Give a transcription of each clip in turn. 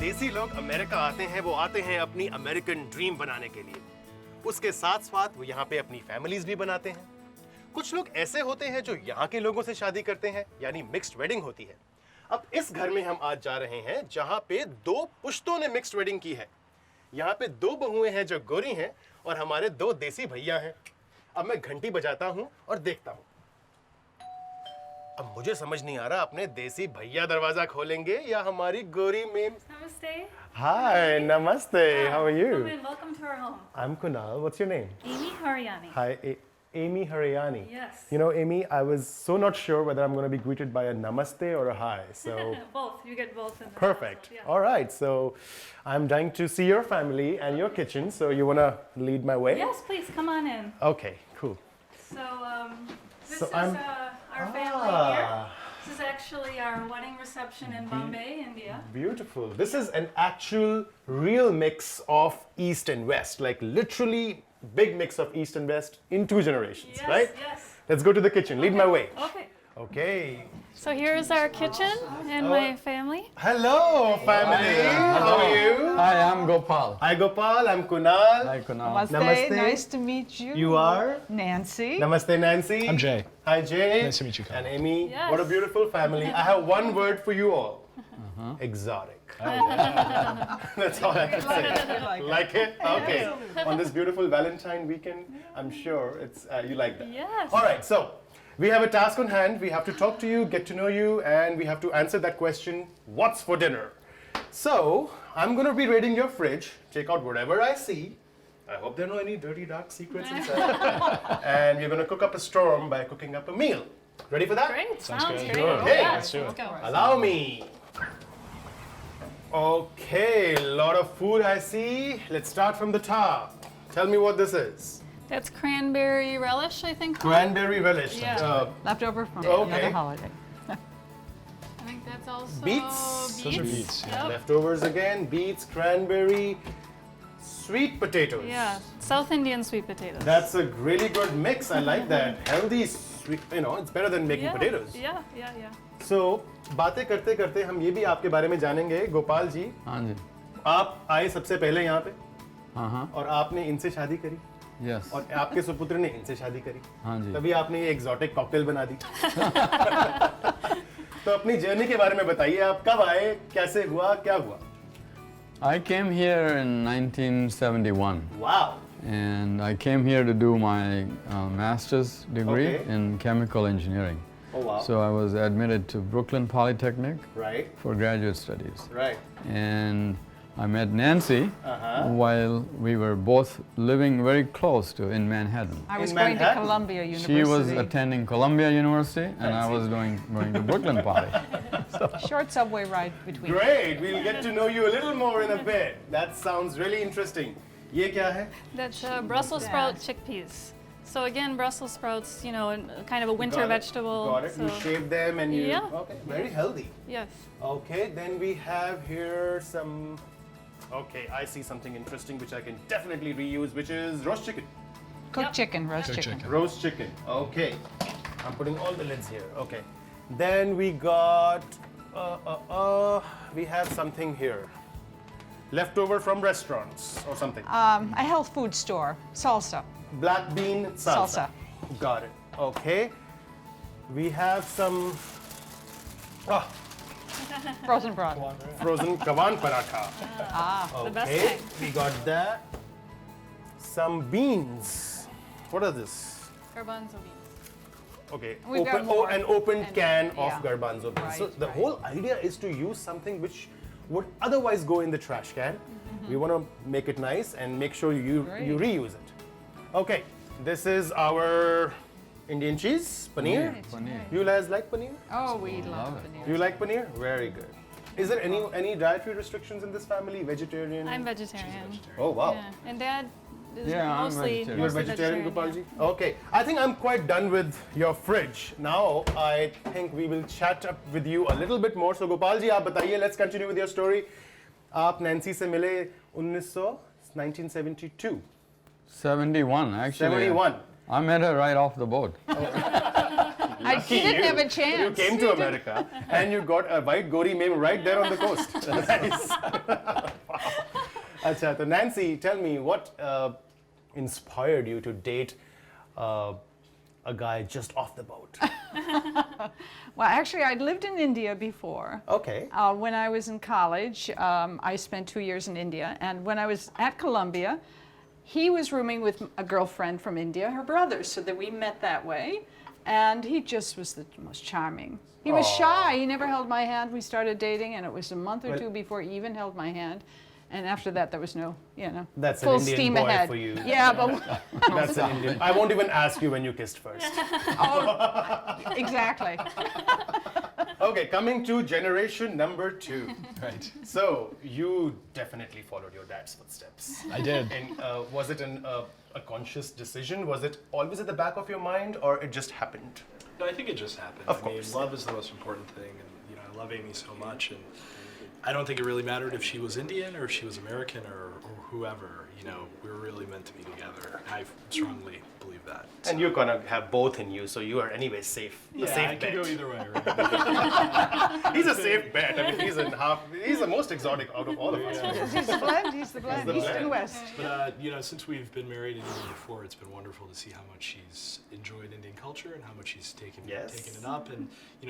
देसी लोग अमेरिका आते हैं वो आते हैं अपनी अमेरिकन ड्रीम बनाने के लिए। उसके साथ साथ वो यहाँ पे अपनी फैमिलीज भी बनाते हैं। कुछ लोग ऐसे होते हैं जो यहाँ के लोगों से शादी करते हैं, यानी मिक्स्ड वेडिंग होती है। अब इस घर में हम आज जा रहे हैं जहाँ पे 2 पुश्तों ने मिक्स्ड वेडिंग की है। यहाँ पे 2 बहुएं हैं जो गोरी हैं और हमारे 2 देसी भैया हैं। अब मैं घंटी बजाता हूँ और देखता हूँ। अब मुझे समझ नहीं आ रहा, अपने देसी भैया दरवाजा खोलेंगे या हमारी गोरी ma'am. Namaste. Hi, namaste. How are Come you? in. Welcome to our home. I'm Kunal. What's your name? Amy Haryani. Hi, Amy Haryani. Yes. You know, Amy, I was so not sure whether I'm going to be greeted by a namaste or a hi. So Both. You get both in the perfect. Yeah. All right. So I'm dying to see your family and your kitchen. So you want to lead my way? Yes, please come on in. Okay. Cool. So this So is I'm- our family here. This is actually our wedding reception in Bombay, India. Beautiful. This is an actual real mix of East and West, like literally big mix of East and West in 2 generations, Yes, right? yes. Let's go to the kitchen. Lead my way. Okay. Okay. So here's our kitchen and my family. Hello, family. How are you? Hi, I'm Gopal. Hi, Gopal. I'm Kunal. Hi, Kunal. Namaste. Namaste. Nice to meet you. You are? Nancy. Namaste, Nancy. I'm Jay. Hi, Jay. Nice to meet you, Kunal. And Amy. Yes. What a beautiful family. I have one word for you all. Exotic. That's all I can say. Like it? Okay. On this beautiful Valentine weekend, I'm sure it's you like that. Yes. All right, so we have a task on hand. We have to talk to you, get to know you, and we have to answer that question, what's for dinner? So, I'm going to be raiding your fridge, check out whatever I see. I hope there are no any dirty, dark secrets inside. And we're going to cook up a storm by cooking up a meal. Ready for that? Great. Sounds Sounds good. great. Sure. Hey. Yeah, Let's do it. go. Allow me. Okay, lot of food I see. Let's start from the top. Tell me what this is. That's cranberry relish, I think. Cranberry relish. Yeah. Leftover from Okay. another holiday. I think that's also Beets? Those are beets, yeah. Yep. Leftovers again, beets, cranberry, sweet potatoes. Yeah. South Indian sweet potatoes. That's a really good mix. I like that. Healthy, sweet, it's better than making yeah. potatoes. Yeah, yeah, yeah. So, बातें करते करते हम ये भी आपके बारे में जानेंगे। गोपाल जी, हाँ जी. आप आए सबसे पहले यहाँ पे हाँ. और आपने इनसे शादी करी Yes. और आपके सुपुत्र ने इनसे शादी करी। हाँ जी. तभी आपने ये एग्जॉटिक कॉकटेल बना दी। तो अपनी जर्नी के बारे में बताइए, आप कब आए, कैसे हुआ, क्या हुआ? I came here in 1971, Wow. and I came here to do my master's degree Okay. in chemical engineering. Oh wow. So I was admitted to Brooklyn Polytechnic Right. for graduate studies, Right. and I met Nancy Uh-huh. while we were both living very close to in Manhattan. I was In going to Manhattan? Columbia University. She was attending Columbia University, and I was going to Brooklyn Poly. Short subway ride between. Great. We'll get to know you a little more in a bit. That sounds really interesting. ये क्या है? That's Brussels sprout chickpeas. So again, Brussels sprouts, kind of a winter Got it. vegetable. Got it. You so- shave them and you. Yeah. Okay. Very healthy. Yes. Okay. Then we have here some. Okay, I see something interesting which I can definitely reuse, which is roast chicken. Cooked Yep. chicken, roast Cooked chicken. chicken. Roast chicken. Okay. I'm putting all the lids here. Okay. Then we got. We have something here. Leftover from restaurants or something. A health food store. Salsa. Black bean salsa. Salsa. Got it. Okay. We have some Frozen broth. frozen kawan paratha. The best Okay. kind. We got that. Some beans. What are this? Garbanzo beans. Okay. We've got more. An open And- can of yeah. garbanzo beans. So Right, the right. whole idea is to use something which would otherwise go in the trash can. We want to make it nice and make sure you Great. reuse it. Okay. This is our Indian cheese, paneer. Paneer. You guys like paneer? Oh, we love Love it. paneer. You like paneer? Very good. Is there any dietary restrictions in this family? Vegetarian? I'm vegetarian. Oh wow. Yeah. And Dad is Yeah, I'm mostly vegetarian. You're mostly vegetarian, Gopalji? yeah. Okay. I think I'm quite done with your fridge. Now I think we will chat up with you a little bit more. So Gopalji, आप बताइए, let's continue with your story. आप Nancy से मिले 1972. 71, actually. 71. I met her right off the boat. He didn't have a You chance. came to America and you got a white gory meme right there on the coast. Nice. Acha, so Nancy, tell me what inspired you to date a guy just off the boat? Well, actually, I'd lived in India before. Okay. When I was in college, I spent 2 years in India, and when I was at Columbia, he was rooming with a girlfriend from India, her brother, so that we met that way, and he just was the most charming. He was shy, he never held my hand. We started dating, and it was a month or two before he even held my hand. And after that, there was no, That's an full Indian steam boy ahead. for you. Yeah, but That's an Indian. I won't even ask you when you kissed first. exactly. Okay, coming to generation number 2. Right. So you definitely followed your dad's footsteps. I did. And was it a conscious decision? Was it always at the back of your mind, or it just happened? No, I think it just happened. Of I mean, course. love is the most important thing, and I love Amy so much, and I don't think it really mattered if she was Indian or if she was American or whoever. We were really meant to be together. I strongly believe that. And you're gonna have both in you, so you are anyway safe. Yeah, a safe I bet. could go either way, right? He's a safe bet. I mean, he's the most exotic out of all of us. He's the blend, he's the blend, the east blend. and west. But since we've been married and even before, it's been wonderful to see how much she's enjoyed Indian culture and how much she's taken it up. And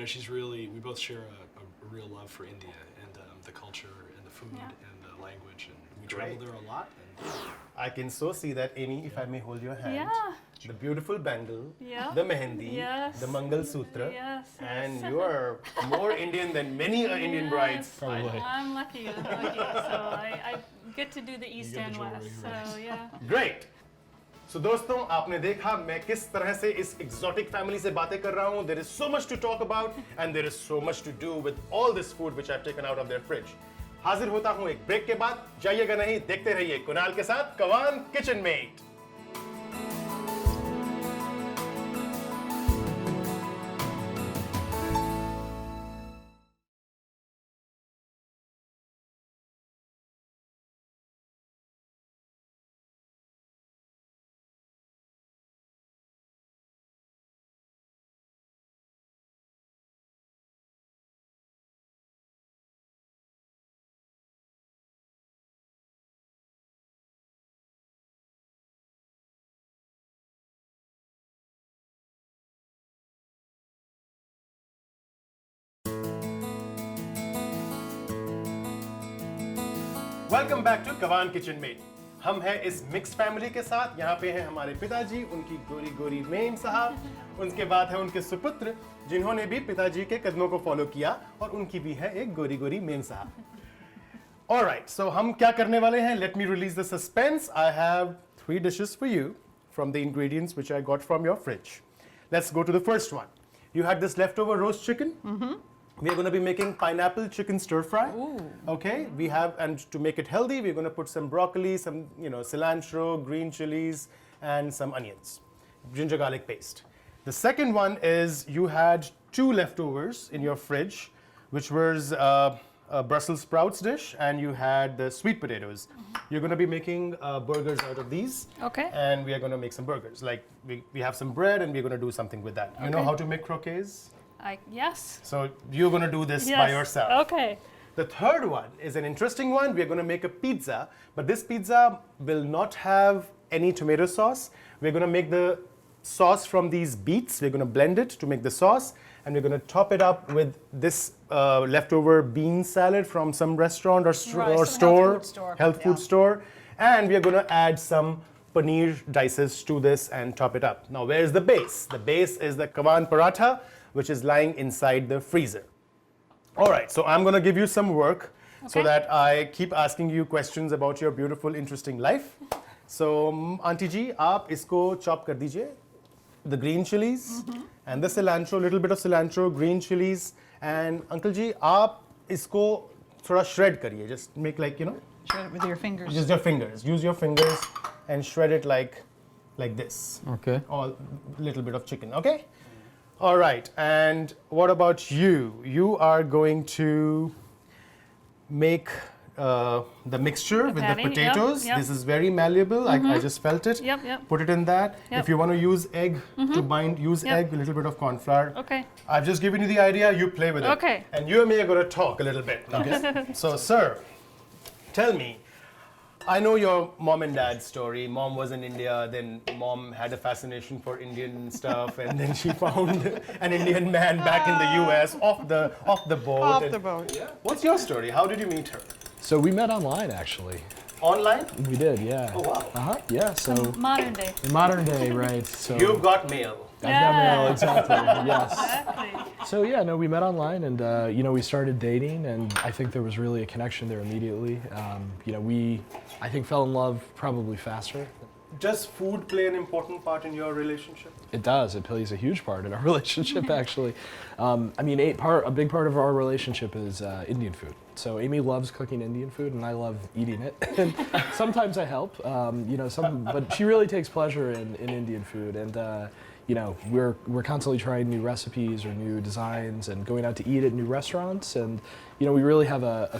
she's really, we both share a real love for India and the culture and the food and the language, and we travel there a lot. And I can so see that, Amy, if I may hold your hand. Yeah. The beautiful bangle, Yeah. the mehendi, Yes. the Mangal Sutra, Yes, and yes. you are more Indian than many Indian brides. Yes, Probably. I'm lucky. So I get to do the east get the and jewelry, west. right. So yeah. Great. So दोस्तों, आपने देखा मैं किस तरह से इस exotic family से बातें कर रहा हूँ. There is so much to talk about, and there is so much to do with all this food which I've taken out of their fridge. हाजिर होता हूँ एक ब्रेक के बाद. जाइएगा नहीं, देखते रहिए कुणाल के साथ कवान kitchen mate. Welcome back to कवान किचन मेट. हम हैं इस मिक्स फैमिली के साथ. यहाँ पे हैं हमारे पिताजी, उनकी गोरी गोरी मेम साहब. उनके बाद है उनके सुपुत्र जिन्होंने भी पिताजी के कदमों को फॉलो किया, और उनकी भी है एक गोरी गोरी मेम साहब. Alright, so हम क्या करने वाले हैं? Let me release the suspense. I have 3 dishes for you from the ingredients which I got from your fridge. Let's go to the first one. You had this leftover roast chicken. We are going to be making pineapple chicken stir fry. Okay, we have, and to make it healthy, we're going to put some broccoli, some cilantro, green chilies, and some onions, ginger garlic paste. The second one is you had 2 leftovers in your fridge, which was a Brussels sprouts dish, and you had the sweet potatoes. You're going to be making burgers out of these. Okay. And we are going to make some burgers. Like we have some bread, and we're going to do something with that. You know how to make croquets? Yes. So you're going to do this Yes. by yourself. Okay. The third one is an interesting one. We're going to make a pizza, but this pizza will not have any tomato sauce. We're going to make the sauce from these beets. We're going to blend it to make the sauce, and we're going to top it up with this leftover bean salad from some restaurant or, Right, some store, health food store. health food Yeah. store. And we are going to add some paneer dices to this and top it up. Now, where's the base? The base is the kawan paratha, which is lying inside the freezer. All right, so I'm going to give you some work so Okay. that I keep asking you questions about your beautiful, interesting life. So, Auntie ji, aap isko chop kar dijiye. The green chilies and the cilantro, little bit of cilantro, green chilies. And Uncle ji, aap isko thoda shred kariye. Just make like, Shred it with your fingers. just your fingers. Use your fingers and shred it like this. Okay. All little bit of chicken, okay? All right, and what about you? You are going to make the mixture with the patty, yep, potatoes. yep. This is very malleable. I just felt it. Yep, yep. Put it in that. Yep. If you want to use egg to bind, use Yep. egg, a little bit of corn flour. Okay. I've just given you the idea. You play with it. Okay. And you and me are going to talk a little bit. Okay. So, sir, tell me. I know your mom and dad's story. Mom was in India, then mom had a fascination for Indian stuff, and then she found an Indian man back in the U.S. off the boat. Off and- the boat. What's your story? How did you meet her? So we met online, actually. Online? We did, yeah. Oh, wow. Uh-huh, yeah, so Modern day. in modern day, right, so... You've got mail. I've got mail, Yeah. exactly, yes. Exactly. So yeah, no, we met online and, you know, we started dating and I think there was really a connection there immediately. You know, I think fell in love probably faster. Does food play an important part in your relationship? It does. It plays a huge part in our relationship, actually. I mean, a big part of our relationship is Indian food. So Amy loves cooking Indian food, and I love eating it. And sometimes I help, you know, but she really takes pleasure in Indian food. And you know, we're constantly trying new recipes or new designs, and going out to eat at new restaurants. And you know, we really have a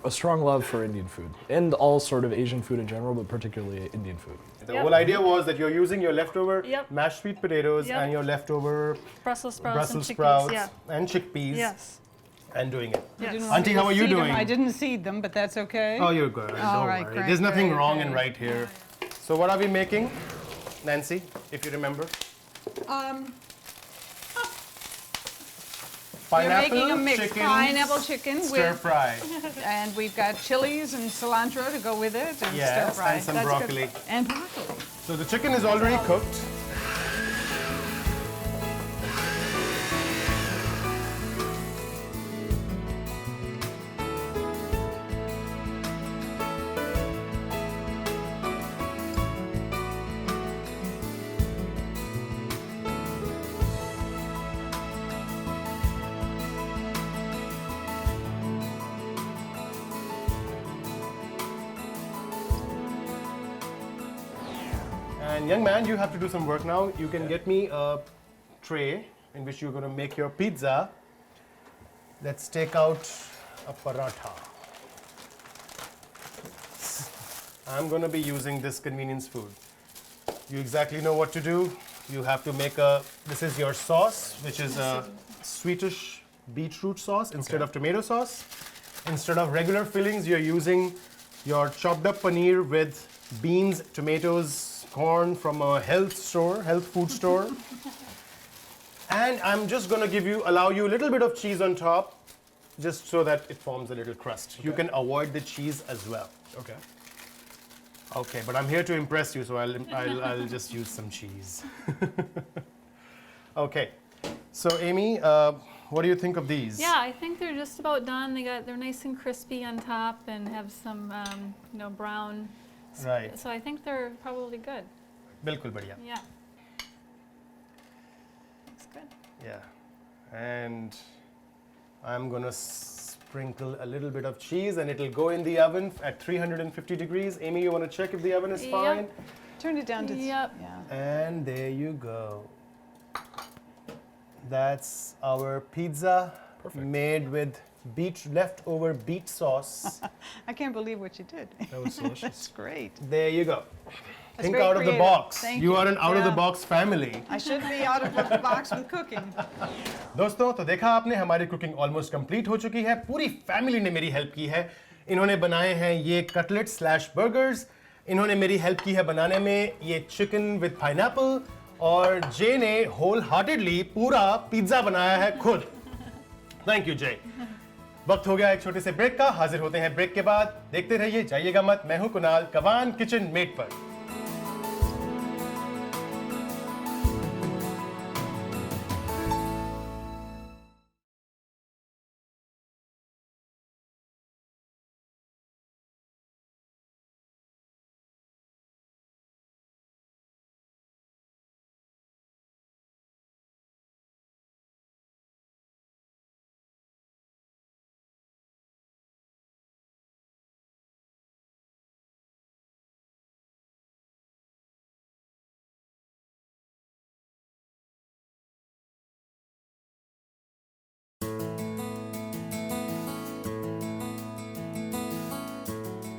strong love for Indian food and all sort of Asian food in general, but particularly Indian food. The Yep. whole idea was that you're using your leftover Yep. mashed sweet potatoes Yep. and your leftover Brussels sprouts Brussels and chickpeas. sprouts and chickpeas Yes. and doing it. Yes. Didn't Yes. want Auntie, me to how are you seed 'em. doing? I didn't seed them, but that's okay. Oh, you're good. All Don't right, worry. great, There's nothing great, wrong great. and right here. So what are we making, Nancy, if you remember? We're Pineapple, making a mixed chicken, pineapple chicken stir with, fry. and we've got chilies and cilantro to go with it, and Yes, stir fry. and some That's good. broccoli. And broccoli. So the chicken is already cooked. And young man, you have to do some work now. You can get me a tray in which you're going to make your pizza. Let's take out a paratha. I'm going to be using this convenience food. You exactly know what to do. You have to make this is your sauce, which is a sweetish beetroot sauce instead of tomato sauce. Instead of regular fillings, you're using your chopped up paneer with beans, tomatoes, corn from a health food store. And I'm just going to allow you a little bit of cheese on top, just so that it forms a little crust. You can avoid the cheese as well. Okay. Okay, but I'm here to impress you, so I'll just use some cheese. Okay, so Amy, what do you think of these? Yeah, I think they're just about done. They're nice and crispy on top and have some you know, brown. Right. So I think they're probably good. Bilkul badhiya. Yeah. Looks good. Yeah, and I'm gonna sprinkle a little bit of cheese, and it'll go in the oven at 350 degrees. Amy, you want to check if the oven is Yep. fine? Turn it down to Yep. yeah. And there you go. That's our pizza made with leftover beet sauce. I can't believe what you did. That was delicious. That's great. There you go. Think very out of the creative. box. Thank You you. are an out of the Yeah. box family. I should be out of the box with cooking. दोस्तों तो देखा आपने हमारी cooking almost complete हो चुकी है पूरी family ने मेरी हेल्प की है इन्होंने बनाए हैं ये कटलेट स्लैश बर्गर्स इन्होंने मेरी हेल्प की है बनाने में ये चिकन विद पाइनएप्पल और जे ने होल हार्टेडली पूरा पिज्जा बनाया है खुद थैंक यू जय वक्त हो गया एक छोटे से ब्रेक का हाजिर होते हैं ब्रेक के बाद देखते रहिए जाइएगा मत मैं हूं कुणाल कवान किचन मेट पर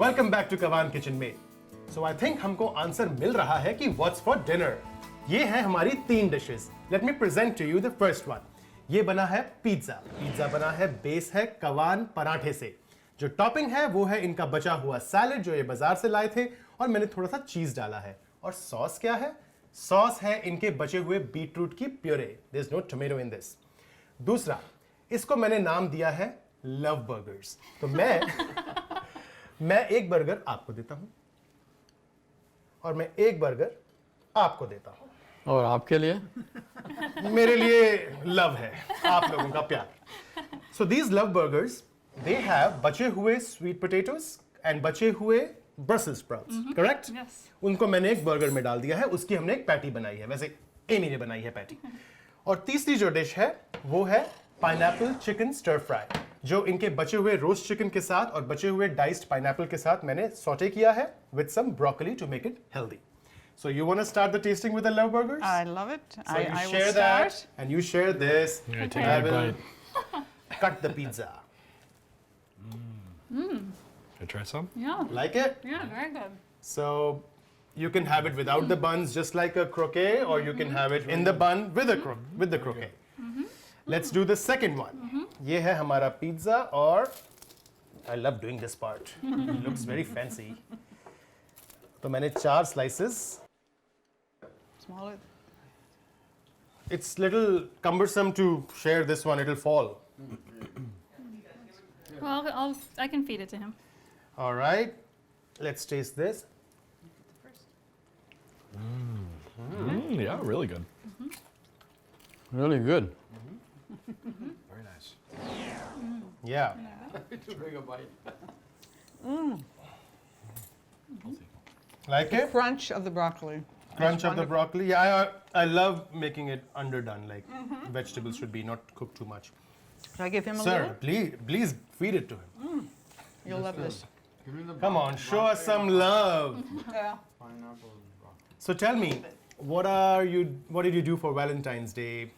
वेलकम बैक टू कवान किचन में। सो आई थिंक हमको आंसर मिल रहा है कि व्हाट्स फॉर डिनर। ये है हमारी 3 dishes. Let me present to you the first one. ये बना है पिज्जा। पिज्जा बना है, बेस है कवान पराठे से। जो टॉपिंग है वो है इनका बचा हुआ सैलेड जो ये बाजार से लाए थे, और मैंने थोड़ा सा चीज डाला है। और सॉस क्या है? सॉस है इनके बचे हुए बीटरूट की puree. There is no tomato in this. दूसरा, इसको मैंने नाम दिया है लव बर्गर्स। तो मैं एक बर्गर आपको देता हूं और मैं एक बर्गर आपको देता हूं। और आपके लिए? मेरे लिए लव है, आप लोगों का प्यार। So these love burgers, they have बचे हुए स्वीट पोटैटोज एंड बचे हुए ब्रसेल्स स्प्राउट्स, करेक्ट? Yes. उनको मैंने एक बर्गर में डाल दिया है, उसकी हमने एक पैटी बनाई है। वैसे एमी ने बनाई है पैटी। और तीसरी जो डिश है वो है पाइनएप्पल चिकन स्टर फ्राई, जो इनके बचे हुए रोस्ट चिकन के साथ और बचे हुए डाइस्ड पाइनएप्पल के साथ मैंने सॉटे किया है with some broccoli to make it healthy. So you want to start the tasting with the love burgers? I love it. So I you will share start. that and you share this. Yeah, take I a big will bite. cut the pizza. Should I try some? Yeah. Like it? Yeah, very good. So you can have it without the buns, just like a croquet, or you can have it in the bun with the croquet. Let's do the second one. ये है हमारा pizza, और I love doing this part. It looks very fancy. तो मैंने 4 slices. Smaller. It's little cumbersome to share this one. It'll fall. Well, I can feed it to him. All right. Let's taste this. Yeah, really good. Really good. Very nice. Yeah. Take a bite. Like it? Crunch of the broccoli. Crunch of the broccoli. Yeah, I love making it underdone. Like vegetables should be not cooked too much. Should I give him a Sir, little? please feed it to him. You'll love this. Come on, show us some love. Yeah. So tell me, what did you do for Valentine's Day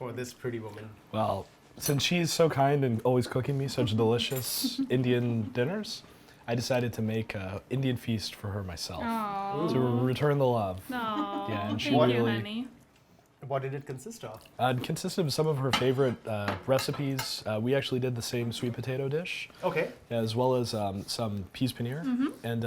for this pretty woman? Well, since she's so kind and always cooking me such delicious Indian dinners, I decided to make an Indian feast for her myself to return the love. No. Yeah, and she Thank you, really- honey. What did it consist of? It consisted of some of her favorite recipes. We actually did the same sweet potato dish, Okay. as well as some peas paneer and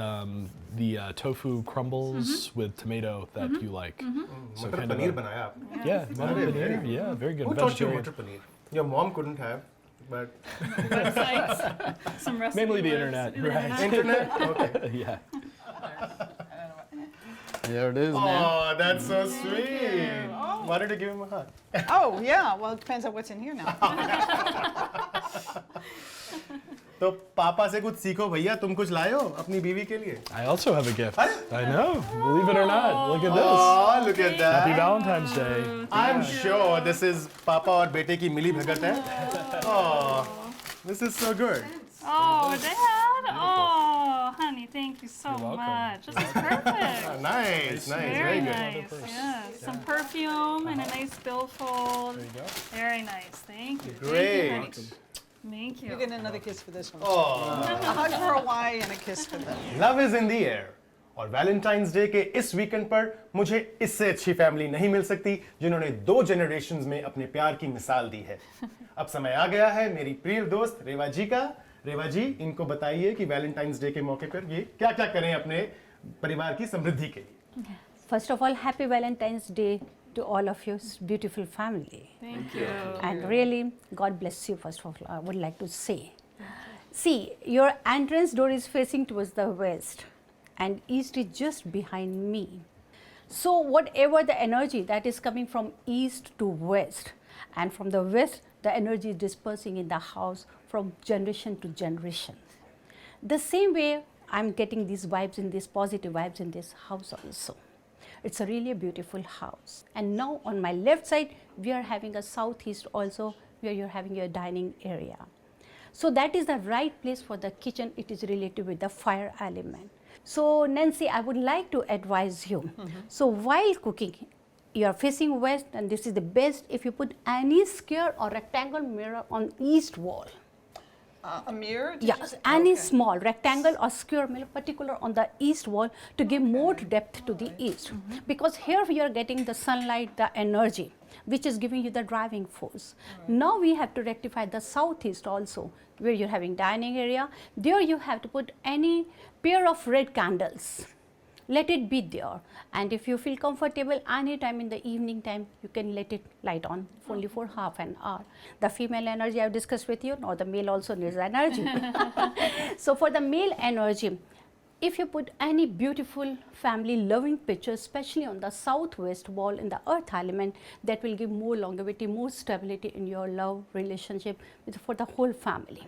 the tofu crumbles with tomato that you like. So Matar kind of paneer banaya aapne. yeah, matar paneer. Yeah, very good. Who taught you Vegetarian. matar paneer? Your mom couldn't have, but Websites, some recipes. Mainly the internet, right? internet. Okay. Yeah. Here it is, man. Oh, that's so sweet. Why did you give him a hug? Oh, yeah. Well, it depends on what's in here now. तो पापा से कुछ सीखो भैया, तुम कुछ लाए हो अपनी बीवी के लिए? I also have a gift. I know. Believe it or not. Look at this. Oh, look at that. Happy Valentine's Day. I'm sure this is पापा और बेटे की मिली भगत है. Oh, this is so good. Oh, Dad. Oh, honey, thank you so welcome. much. This is perfect. Nice, Very very good. nice. Yes. Some perfume and a nice billfold. There you go. Very nice. Thank you. Great. Thank you, honey. Thank you. You get another kiss for this one. Oh, A hug for Hawaii and a kiss for them. love is in the air. और Valentine's day के इस weekend पर मुझे इससे अच्छी family नहीं मिल सकती जिन्होंने 2 जनरेशंस में अपने प्यार की मिसाल दी है। अब समय आ गया है मेरी प्रिय दोस्त रेवा जी का। रेवा जी, इनको बताइए कि वैलेंटाइंस डे के मौके पर ये क्या-क्या करें अपने परिवार की समृद्धि के लिए। First of all, happy Valentine's Day to all of your beautiful family. Thank you. And really, God bless you, first of all, I would like to say. See, your entrance door is facing towards the west, and east is just behind me. So, whatever the energy that is coming from east to west, and from the west, the energy is dispersing in the house from generation to generation. The same way, I'm getting these vibes and these positive vibes in this house also. It's a really beautiful house. And now on my left side, we are having a southeast also, where you're having your dining area. So that is the right place for the kitchen. It is related with the fire element. So Nancy, I would like to advise you. So while cooking, you are facing west, and this is the best if you put any square or rectangle mirror on east wall. A mirror? Did you Yes, say? any Okay. small rectangle or square mirror, particular on the east wall to give more depth to the east. Because here we are getting the sunlight, the energy, which is giving you the driving force. Now we have to rectify the southeast also, where you're having dining area. There you have to put any pair of red candles. Let it be there. And if you feel comfortable, anytime in the evening time, you can let it light on only for half an hour. The female energy I've discussed with you, or the male also needs energy. So for the male energy, if you put any beautiful family loving picture, especially on the southwest wall in the earth element, that will give more longevity, more stability in your love relationship for the whole family.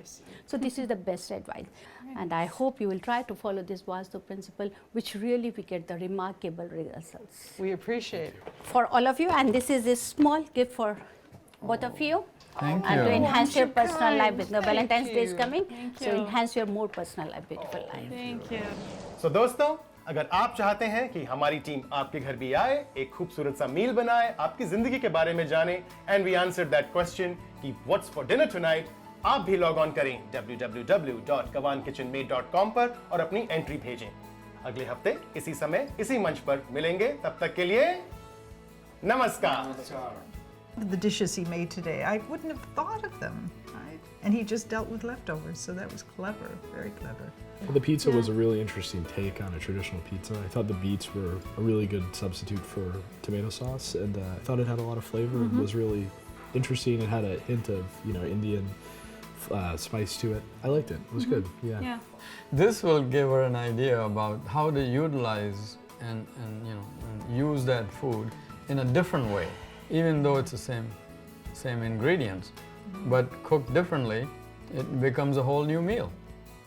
So this is the best advice. And I hope you will try to follow this Vastu principle, which really we get the remarkable results. We appreciate it. For all of you, and this is a small gift for both of you. Thank And to you. enhance your you personal life, guys. with the Valentine's Day is you. coming, Thank so you. enhance your more personal life, beautiful life. Thank you. So दोस्तों, अगर आप चाहते हैं कि हमारी team आपके घर भी आए, एक खूबसूरत सा मील बनाए, आपकी जिंदगी के बारे में जाने, and we answered that question कि what's for dinner tonight, आप भी लॉग ऑन करें www.kavankitchenmade.com पर और अपनी एंट्री भेजें। अगले हफ्ते इसी समय इसी मंच पर मिलेंगे, तब तक के लिए नमस्कार। The dishes he made today, I wouldn't have thought of them. And he just dealt with leftovers, so that was clever, very clever. Well, the pizza was a really interesting take on a traditional pizza. I thought the beets were a really good substitute for tomato sauce, and I thought it had a lot of flavor and was really interesting. It had a hint of, Indian spice to it. I liked it. It was good. Yeah. Yeah. This will give her an idea about how to utilize and use that food in a different way, even though it's the same ingredients, but cooked differently, it becomes a whole new meal.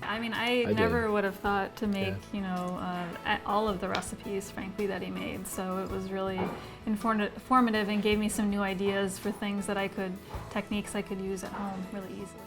I mean, I did. never would have thought to make, all of the recipes, frankly, that he made. So it was really informative and gave me some new ideas for things techniques I could use at home really easily.